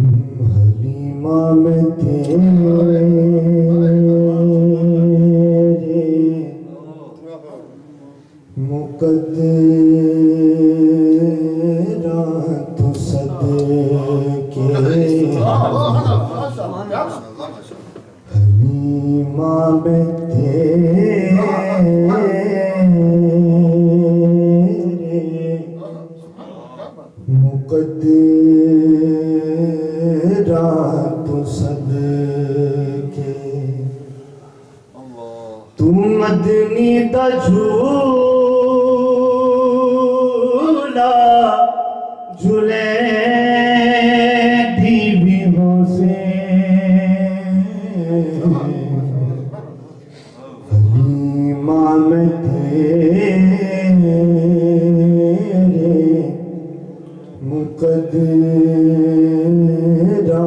हलीमा में तेरे मुकद्दरा तो सदके हलीमा में तेरे मुकद्दरा तो सदके तू मदनी दा झूला झूले दीवी हो से हलीमा में तेरे मुकद्दरा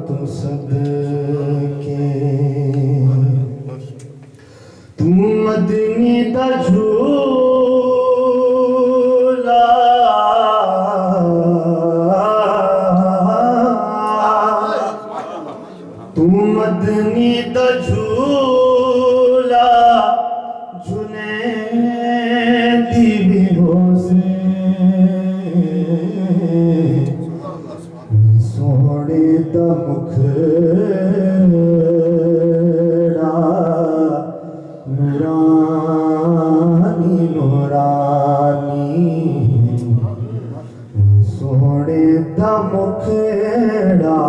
तो सदके तू मदनी दा झूला तू मदनी दा झूला झूले दीवी हो से सोने दा मुखड़ा नूरानी नूरानी सोने दा मुखड़ा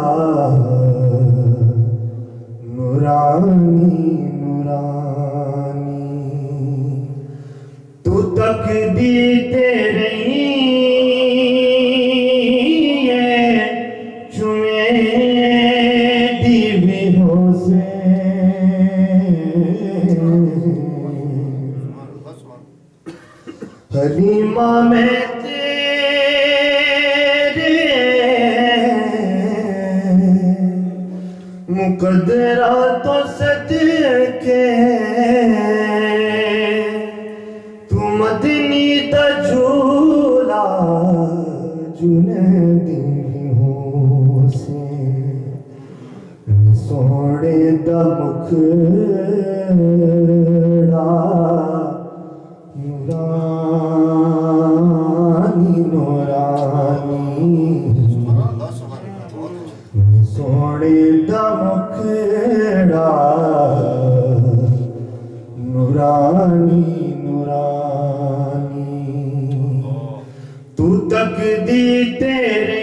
नूरानी नूरानी तू तकदी तेरे हलीमा में तेरे मुकद्दरा तो सदके तू मदनी दा झूला झूले दीवी हो से सोने दा मुखड़ा नूरानी नूरानी सोने दा मुखड़ा नूरानी नूरानी तू तकदी तेरी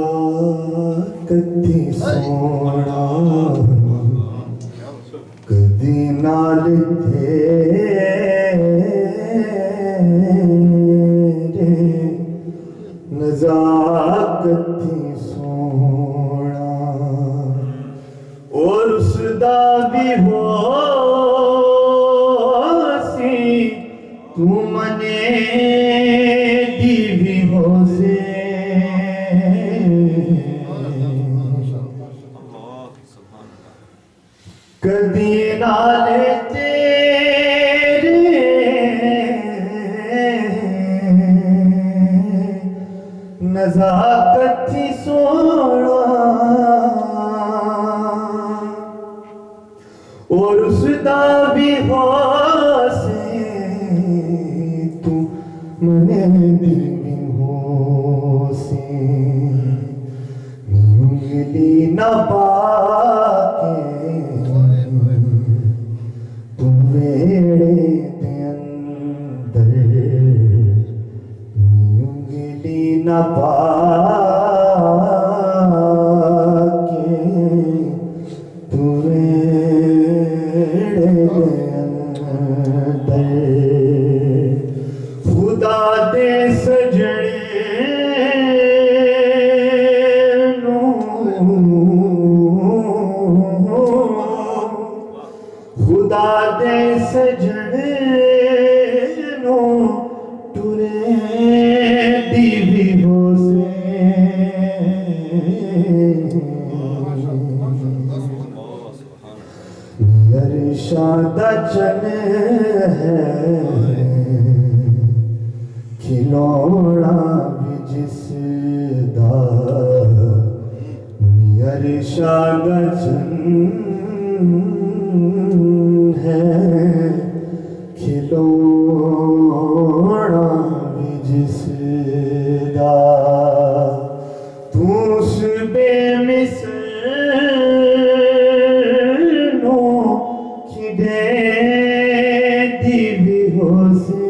नजाकत थी सोना कदी नाल तेरे नजाकत थी सोना और उसदा भी हो सी तू मने दी भी हो से कदी नाल तेरे नजाकत थी सोना और उसदा भी हो से तू मने दी भी हो से उंगली न पाके तू वेड़े दे अंदर उंगली न पाके तू वेड़े दे अंदर खुदा दे सजने खुदा दे सजने नो टुरे दी भी हो से अरशादा चने है खिलौना भी जिसदा अरशादा चन है खिलौना भी जिसदा तू उस बेमिसलो खिदे दी भी हो से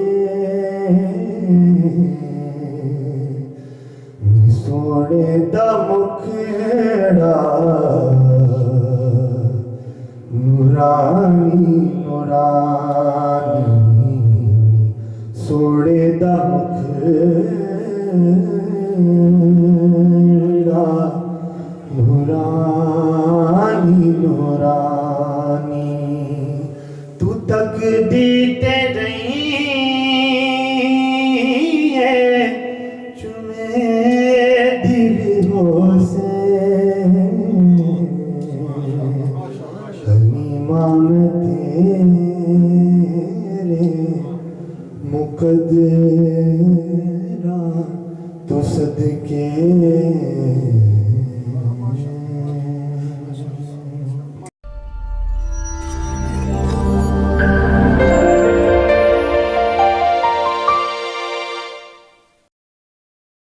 सोने दा मुखड़ा नूरानी नूरानी सोड़े दा मुखड़ा नूरानी नूरानी तू तक दी ते रही है चुमे दी भी हो से कलीमाम तेरे मुकद्दरा तो सदके